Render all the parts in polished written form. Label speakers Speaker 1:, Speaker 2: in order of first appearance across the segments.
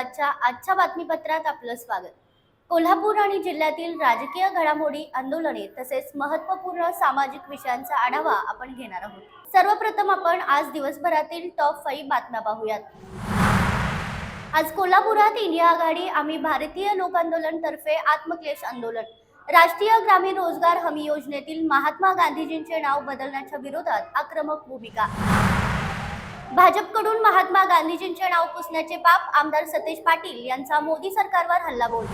Speaker 1: संवादच्या आजच्या बातमीपत्रात आपलं स्वागत। कोल्हापूर आणि जिल्ह्यातील राजकीय घडामोडी, आंदोलने तसेच महत्त्वपूर्ण सामाजिक विषयांचा आढावा आपण घेणार आहोत। सर्वप्रथम आपण आज दिवसभरातील टॉप 5 बातम्या पाहूयात। आज कोल्हापुरात इंडिया आघाडी आम्ही भारतीय लोक आंदोलन तर्फे आत्मक्लेश आंदोलन, राष्ट्रीय ग्रामीण रोजगार हमी योजनेतील महात्मा गांधीजींचे नाव बदलण्याच्या विरोधात आक्रमक भूमिका। भाजपकडून महात्मा गांधीजींचे नाव पुसण्याचे पाप, आमदार सतेज पाटील यांचा मोदी सरकारवर हल्लाबोल।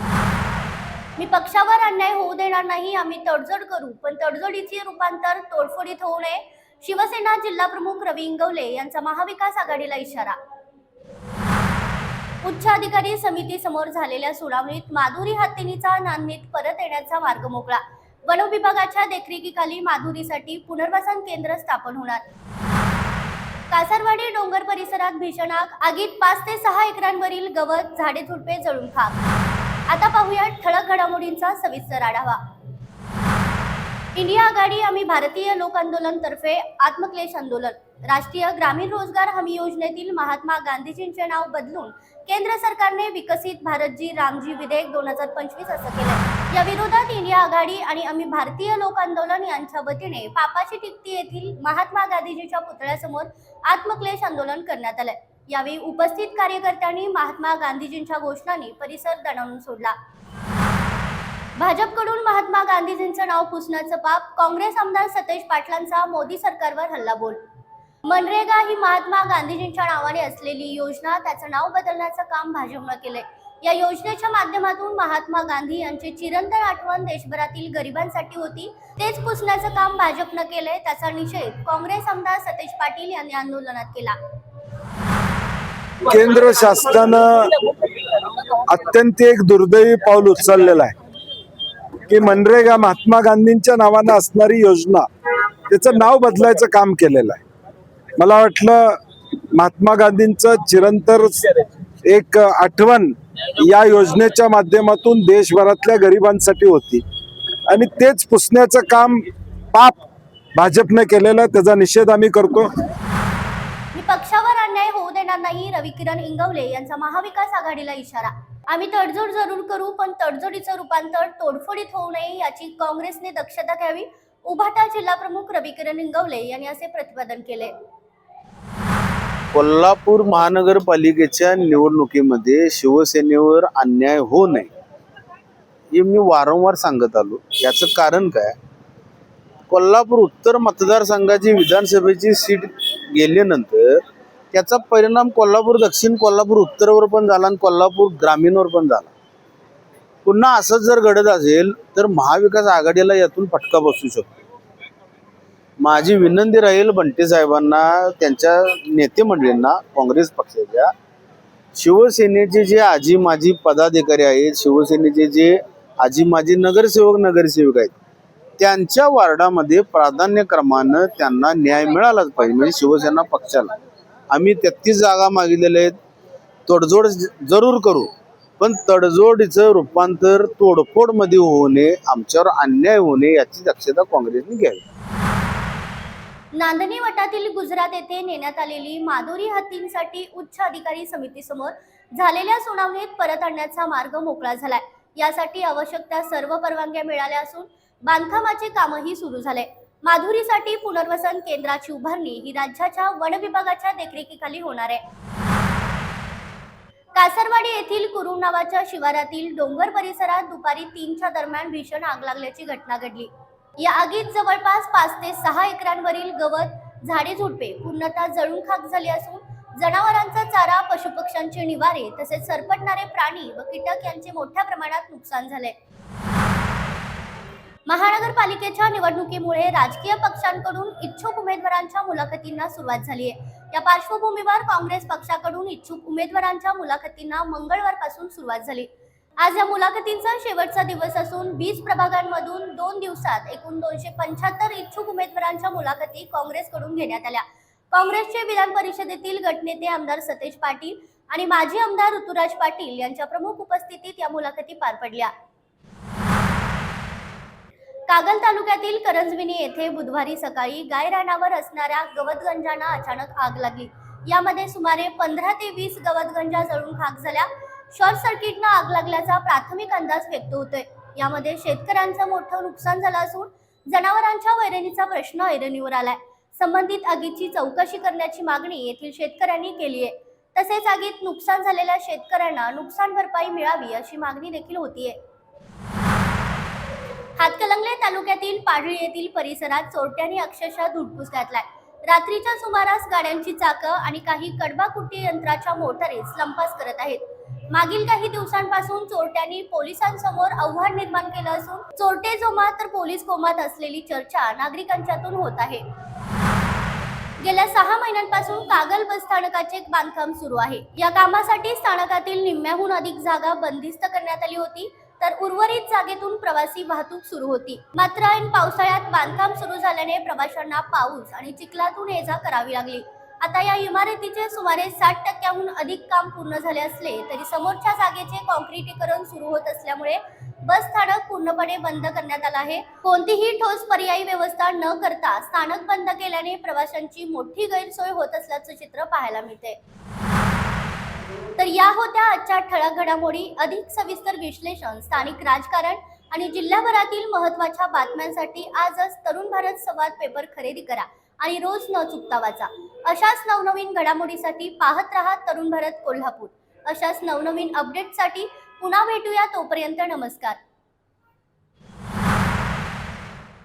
Speaker 1: मी पक्षावर अन्याय होऊ देणार नाही, आम्ही तडजोड करू, पण तडजोडीचे रूपांतर तोडफोडीत होऊ नये, शिवसेना जिल्हा प्रमुख रवी इंगवले यांचा महाविकास आघाडीला इशारा। उच्च अधिकारी समिती समोर झालेल्या सुनावणीत माधुरी हत्तीनीचा नांदणीत परत येण्याचा मार्ग मोकळा। वन विभागाच्या देखरेखीखाली माधुरीसाठी पुनर्वसन केंद्र स्थापन होणार। कासारवाडी डोंगर परिसरात भीषण आग, आगीत 5 ते 6 एकरांवरील गवत, झाडे झुडपे जळून खाक। आता पाहूया ठळक घडामोडींचा सविस्तर आढावा। इंडिया आघाडी आम्ही भारतीय लोक आंदोलन तर्फे आत्मक्लेश आंदोलन, राष्ट्रीय ग्रामीण रोजगार हमी योजनेतील महात्मा गांधीजींचे नाव बदलून केंद्र सरकारने विकसित भारतजी रामजी विधेयक 2025 असं केलं। या विरोधात इंडिया आघाडी आणि आम्ही भारतीय लोक आंदोलन यांच्या वतीने पापाची टिकती येथील महात्मा गांधीजींच्या पुतळ्यासमोर आत्मक्लेश आंदोलन करण्यात आले। यावेळी उपस्थित कार्यकर्त्यांनी महात्मा गांधीजींच्या घोषणांनी परिसर दणाणून सोडला। भाजपकडून महात्मा गांधीजींचं नाव पुसण्याचं पाप, काँग्रेस आमदार सतेज पाटलांचा मोदी सरकारवर हल्लाबोल। मनरेगा ही महात्मा गांधीजींच्या नावाने असलेली योजना, त्याचं नाव बदलण्याचं काम भाजपनं केलंय। या योजनेच्या माध्यमातून महात्मा गांधी यांची चिरंतन आठवण देशभरातील गरिबांसाठी होती, तेच पुसण्याचं काम भाजपनं केलंय। त्याचा निषेध काँग्रेस आमदार सतेज पाटील यांनी आंदोलनात केला।
Speaker 2: केंद्र शासनानं अत्यंत एक दुर्दैवी पाऊल उचललेलं आहे की मनरेगा महात्मा गांधींच्या नावानं असणारी योजना त्याचं नाव बदलायचं काम केलेलं आहे। मला वाटलं महात्मा गांधींचं चिरंतर एक आठवण या योजनेच्या माध्यमातून देशभरातल्या गरिबांसाठी होती आणि तेच पुसण्याचं काम पाप भाजपने केलेलं, त्याचा निषेध आम्ही करतो।
Speaker 1: मी पक्षावर अन्याय होऊ देणार नाही, रवी इंगवले यांचा महाविकास आघाडीला इशारा। आम्ही तडजोड जरूर करू, पण तडजोडीचं रूपांतर तोडफोडीत होऊ नये याची काँग्रेसने दक्षता घ्यावी। उभाटा जिल्हा प्रमुख रवी इंगवले यांनी असे प्रतिपादन केले।
Speaker 3: कोल्हापूर महानगरपालिकेच्या निवडणुकीमध्ये शिवसेनेवर अन्याय होऊ नये हे मी वारंवार सांगत आलो। याचं कारण काय, कोल्हापूर उत्तर मतदारसंघाची विधानसभेची सीट गेल्यानंतर त्याचा परिणाम कोल्हापूर दक्षिण, कोल्हापूर उत्तरवर पण झाला आणि कोल्हापूर ग्रामीणवर पण झाला। पुन्हा असंच जर घडत असेल तर महाविकास आघाडीला यातून फटका बसू शकतो। माझी विनंती राहील बंटी साहेबांना, त्यांच्या नेते मंडळींना, काँग्रेस पक्षाच्या, शिवसेनेचे जे आजी माजी पदाधिकारी आहेत, शिवसेनेचे जे आजी माजी नगरसेवक आहेत, त्यांच्या वार्डामध्ये प्राधान्यक्रमानं त्यांना न्याय मिळालाच पाहिजे। म्हणजे शिवसेना पक्षाला आम्ही 33 जागा मागितलेल्या आहेत। तडजोड जरूर करू, पण तडजोडीचं रूपांतर तोडफोडमध्ये होऊ नये, आमच्यावर अन्याय होऊ नये याची दक्षता काँग्रेसने घ्यावी।
Speaker 1: नांदणी वटातील गुजरात येथे नेण्यात आलेली माधुरी हत्तींसाठी उच्च अधिकारी समितीसमोर झालेल्या सुनावणीत परत आणण्याचा मार्ग मोकळा झालाय। यासाठी आवश्यक त्या सर्व परवानग्या मिळाल्या असून बांधकामाचे कामही सुरू झाले। माधुरीसाठी पुनर्वसन केंद्राची उभारणी ही राज्याच्या वन विभागाच्या देखरेखीखाली होणार आहे। कासारवाडी येथील कुरुम नावाच्या शिवारातील डोंगर परिसरात दुपारी 3च्या दरम्यान भीषण आग लागल्याची घटना घडली। या आगीत जवळपास 5 ते 6 एकरांवरील गवत, झाडे झुडपे पूर्णतः जळून खाक झाली असून जनावरांचा चारा, पशुपक्ष्यांचे निवारे तसेच सरपटणारे प्राणी व कीटक यांचे मोठ्या प्रमाणात नुकसान झाले। महानगरपालिकेच्या निवडणुकीमुळे राजकीय पक्षांकडून इच्छुक उमेदवारांच्या मुलाखतींना सुरुवात झाली आहे। या पार्श्वभूमीवर काँग्रेस पक्षाकडून इच्छुक उमेदवारांच्या मुलाखतींना मंगळवारपासून सुरुवात झाली। आज या मुलाखतींचा शेवटचा दिवस असून 20 प्रभागांमधून 2 दिवसात एकूण 275 इच्छुक उमेदवारांच्या मुलाखती काँग्रेसकडून घेण्यात आल्या। काँग्रेसचे विधान परिषदेतील गटनेते आमदार सतेज पाटील आणि माजी आमदार ऋतुराज पाटील यांच्या प्रमुख उपस्थितीत या मुलाखती पार पडल्या। कागल तालुक्यातील करंजविनी येथे बुधवारी सकाळी गायरानावर असणाऱ्या गवतगंजांना अचानक आग लागली। यामध्ये सुमारे 15 ते 20 गवतगंजा जळून खाक झाल्या। शॉर्ट सर्किटनं आग लागल्याचा प्राथमिक अंदाज व्यक्त होतोय। यामध्ये शेतकऱ्यांचं मोठं नुकसान झालं असून जनावरांच्या वैरणीचा प्रश्न ऐरणीवर आलाय। संबंधित आगीची चौकशी करण्याची मागणी येथील शेतकऱ्यांनी केली आहे। तसेच आगीत नुकसान झालेल्या शेतकऱ्यांना नुकसान भरपाई मिळावी अशी मागणी देखील होतीये। हातकणंगले तालुक्यातील पाडळी येथील परिसरात चोरट्यांनी अक्षरशः धुडकूस घातलाय। रात्रीच्या सुमारास गाड्यांची चाकं आणि काही कडबाकुटी यंत्राच्या मोटारीस लंपास करत आहेत। मागील काही दिवसांपासून चोरट्यांनी पोलिसांसमोर आव्हान निर्माण केलं असून चोरटे जोमात तर पोलीस कोमात असलेली चर्चा नागरिकांच्यातून होत आहे। गेल्या 6 महिन्यांपासून कागल बस स्थानकाचे बांधकाम सुरू आहे। या कामासाठी स्थानकातील निम्म्याहून अधिक जागा बंदिस्त करण्यात आली होती, तर उर्वरित जागेतून प्रवासी वाहतूक सुरू होती। मात्र ऐन पावसाळ्यात बांधकाम सुरू झाल्याने प्रवाशांना पाऊस आणि चिखलातून ये-जा करावी लागली। आता या इमारतीचे सुमारे 60% अधिक काम पूर्ण झाले असले तरी समोरच्या जागेचे कॉन्क्रीटीकरण सुरू होत असल्यामुळे बस स्थानक पूर्णपणे बंद करण्यात आलं आहे। कोणतीही ठोस पर्यायी व्यवस्था न करता स्थानक बंद केल्याने प्रवाशांची मोठी गैरसोय होत असल्याचं चित्र पाहायला मिळते। तर या होत्या आजच्या ठळक घडामोडी। अधिक सविस्तर विश्लेषण, स्थानिक राजकारण आणि जिल्ह्याभरातील महत्त्वाच्या बातम्यांसाठी आजच तरुण भारत संवाद पेपर खरेदी करा आणि रोज न चुकता वाचा। अशाच नवनवीन घडामोडीसाठी पाहत रहा तरुण भारत कोल्हापूर। अशाच नवनवीन अपडेटसाठी पुन्हा भेटूया, तोपर्यंत नमस्कार।